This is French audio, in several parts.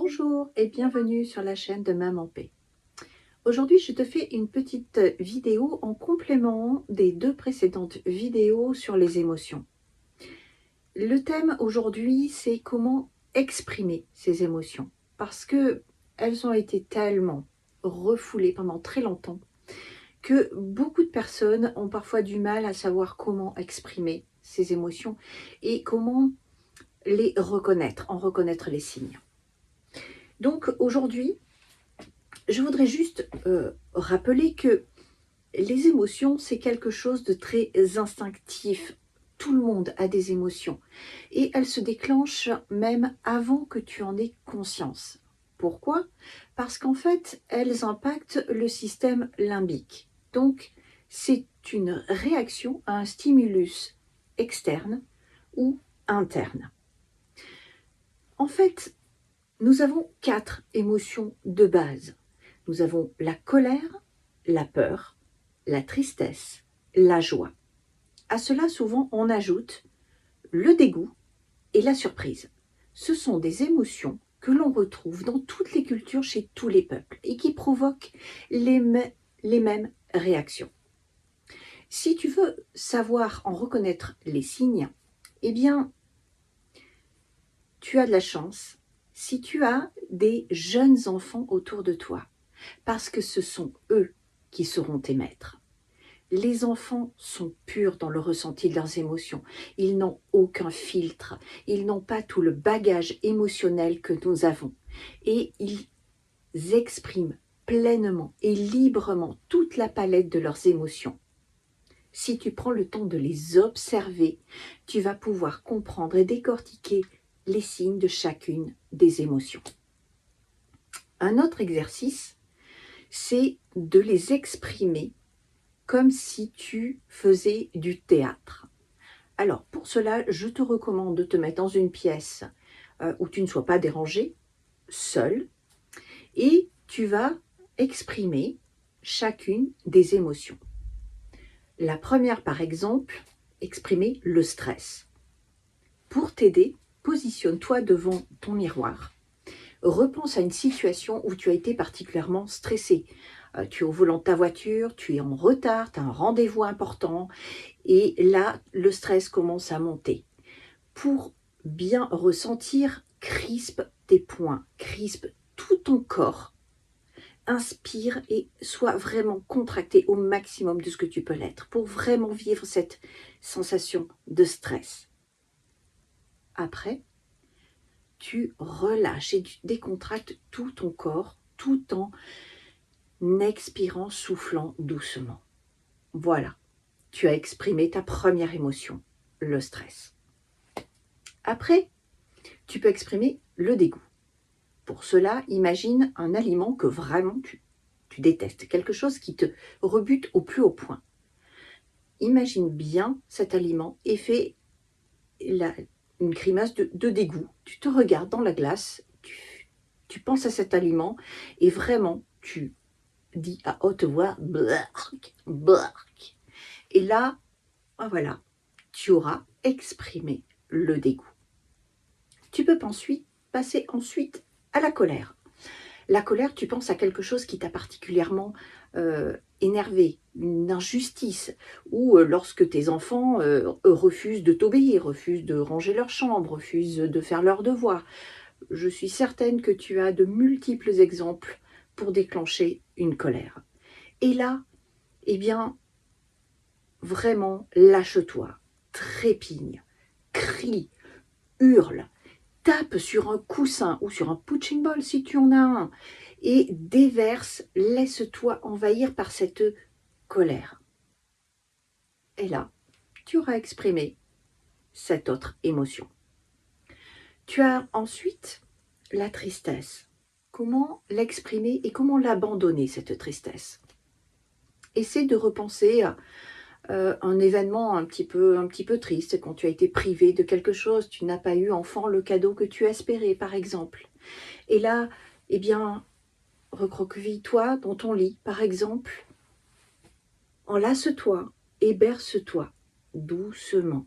Bonjour et bienvenue sur la chaîne de Maman P. Aujourd'hui, je te fais une petite vidéo en complément des deux précédentes vidéos sur les émotions. Le thème aujourd'hui, c'est comment exprimer ces émotions parce que elles ont été tellement refoulées pendant très longtemps que beaucoup de personnes ont parfois du mal à savoir comment exprimer ces émotions et comment les reconnaître, en reconnaître les signes. Donc aujourd'hui, je voudrais juste rappeler que les émotions, c'est quelque chose de très instinctif. Tout le monde a des émotions et elles se déclenchent même avant que tu en aies conscience. Pourquoi? Parce qu'en fait, elles impactent le système limbique. Donc, c'est une réaction à un stimulus externe ou interne. En fait, nous avons 4 émotions de base. Nous avons la colère, la peur, la tristesse, la joie. À cela, souvent, on ajoute le dégoût et la surprise. Ce sont des émotions que l'on retrouve dans toutes les cultures, chez tous les peuples, et qui provoquent les mêmes réactions. Si tu veux savoir en reconnaître les signes, eh bien, tu as de la chance si tu as des jeunes enfants autour de toi, parce que ce sont eux qui seront tes maîtres. Les enfants sont purs dans le ressenti de leurs émotions. Ils n'ont aucun filtre. Ils n'ont pas tout le bagage émotionnel que nous avons. Et ils expriment pleinement et librement toute la palette de leurs émotions. Si tu prends le temps de les observer, tu vas pouvoir comprendre et décortiquer les signes de chacune des émotions. Un autre exercice, c'est de les exprimer comme si tu faisais du théâtre. Alors, pour cela, je te recommande de te mettre dans une pièce où tu ne sois pas dérangé, seul, et tu vas exprimer chacune des émotions. La première, par exemple, exprimer le stress. Pour t'aider, positionne-toi devant ton miroir. Repense à une situation où tu as été particulièrement stressé. Tu es au volant de ta voiture, tu es en retard, tu as un rendez-vous important et là, le stress commence à monter. Pour bien ressentir, crispe tes poings, crispe tout ton corps. Inspire et sois vraiment contracté au maximum de ce que tu peux l'être pour vraiment vivre cette sensation de stress. Après, tu relâches et tu décontractes tout ton corps tout en expirant, soufflant doucement. Voilà, tu as exprimé ta première émotion, le stress. Après, tu peux exprimer le dégoût. Pour cela, imagine un aliment que vraiment tu détestes, quelque chose qui te rebute au plus haut point. Imagine bien cet aliment et fais une grimace de dégoût. Tu te regardes dans la glace, tu penses à cet aliment et vraiment tu dis à haute voix bark, bark. Et là, voilà, tu auras exprimé le dégoût. Tu peux passer ensuite à la colère. La colère, tu penses à quelque chose qui t'a particulièrement énervé, une injustice, ou lorsque tes enfants refusent de t'obéir, refusent de ranger leur chambre, refusent de faire leurs devoirs. Je suis certaine que tu as de multiples exemples pour déclencher une colère. Et là, eh bien, vraiment, lâche-toi, trépigne, crie, hurle, tape sur un coussin ou sur un punching ball si tu en as un et déverse, laisse-toi envahir par cette colère. Et là, tu auras exprimé cette autre émotion. Tu as ensuite la tristesse. Comment l'exprimer et comment l'abandonner, cette tristesse? Essaie de repenser à un événement un petit peu triste, quand tu as été privé de quelque chose, tu n'as pas eu enfant le cadeau que tu espérais, par exemple. Et là, eh bien, recroqueville-toi dans ton lit, par exemple. Enlace-toi et berce-toi doucement.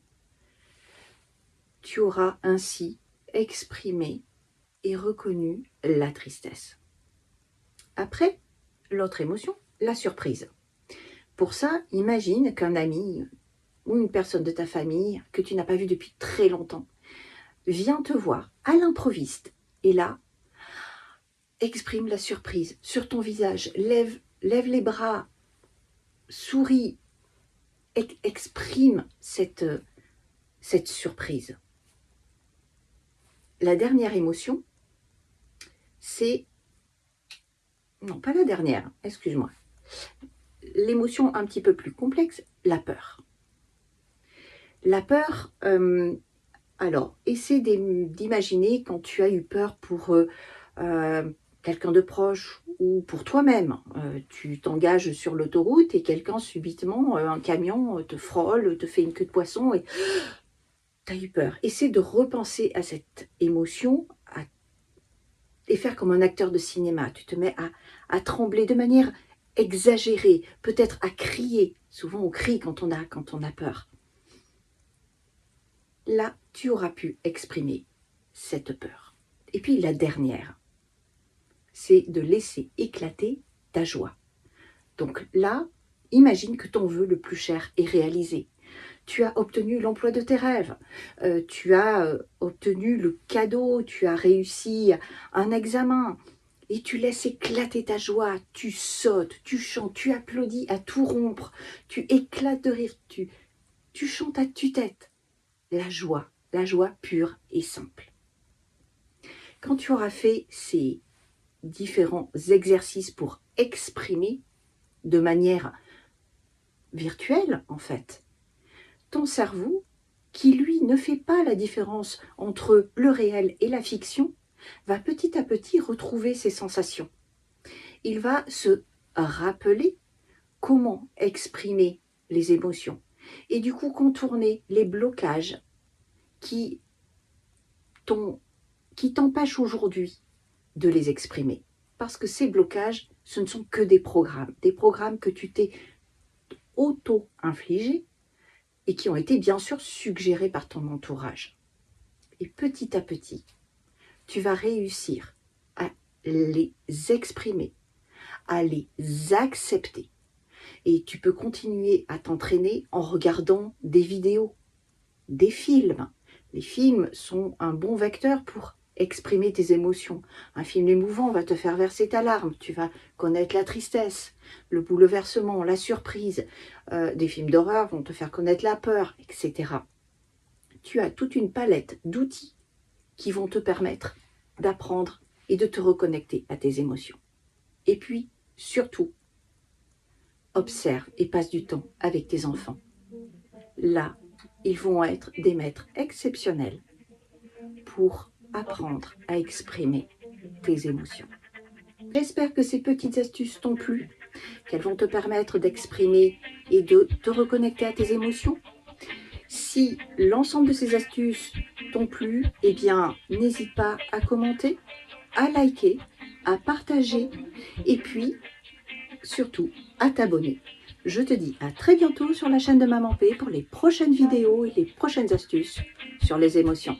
Tu auras ainsi exprimé et reconnu la tristesse. Après, l'autre émotion, la surprise. Pour ça, imagine qu'un ami ou une personne de ta famille que tu n'as pas vu depuis très longtemps vient te voir à l'improviste. Et là, exprime la surprise sur ton visage, lève les bras, souris, exprime cette surprise. La dernière émotion, c'est... Non, pas la dernière, excuse-moi. L'émotion un petit peu plus complexe, la peur. La peur, alors, essaie d'imaginer quand tu as eu peur pour quelqu'un de proche ou pour toi-même. Tu t'engages sur l'autoroute et quelqu'un subitement, un camion te frôle, te fait une queue de poisson et tu as eu peur. Essaie de repenser à cette émotion et faire comme un acteur de cinéma. Tu te mets à trembler de manière exagérée, peut-être à crier. Souvent on crie quand on a peur. Là, tu auras pu exprimer cette peur. Et puis la dernière, c'est de laisser éclater ta joie. Donc là, imagine que ton vœu le plus cher est réalisé. Tu as obtenu l'emploi de tes rêves, tu as obtenu le cadeau, tu as réussi un examen et tu laisses éclater ta joie, tu sautes, tu chantes, tu applaudis à tout rompre, tu éclates de rire, tu chantes à tue-tête. La joie pure et simple. Quand tu auras fait ces différents exercices pour exprimer de manière virtuelle en fait, ton cerveau, qui lui ne fait pas la différence entre le réel et la fiction, va petit à petit retrouver ses sensations. Il va se rappeler comment exprimer les émotions et du coup contourner les blocages qui t'empêchent aujourd'hui de les exprimer. Parce que ces blocages, ce ne sont que des programmes que tu t'es auto-infligés et qui ont été bien sûr suggérés par ton entourage. Et petit à petit, tu vas réussir à les exprimer, à les accepter. Et tu peux continuer à t'entraîner en regardant des vidéos, des films. Les films sont un bon vecteur pour exprimer tes émotions. Un film émouvant va te faire verser ta larme, tu vas connaître la tristesse, le bouleversement, la surprise. Des films d'horreur vont te faire connaître la peur, etc. Tu as toute une palette d'outils qui vont te permettre d'apprendre et de te reconnecter à tes émotions. Et puis, surtout, observe et passe du temps avec tes enfants. Là, ils vont être des maîtres exceptionnels pour apprendre à exprimer tes émotions. J'espère que ces petites astuces t'ont plu, qu'elles vont te permettre d'exprimer et de te reconnecter à tes émotions. Si l'ensemble de ces astuces t'ont plu, eh bien, n'hésite pas à commenter, à liker, à partager et puis, surtout, à t'abonner. Je te dis à très bientôt sur la chaîne de Maman P pour les prochaines vidéos et les prochaines astuces sur les émotions.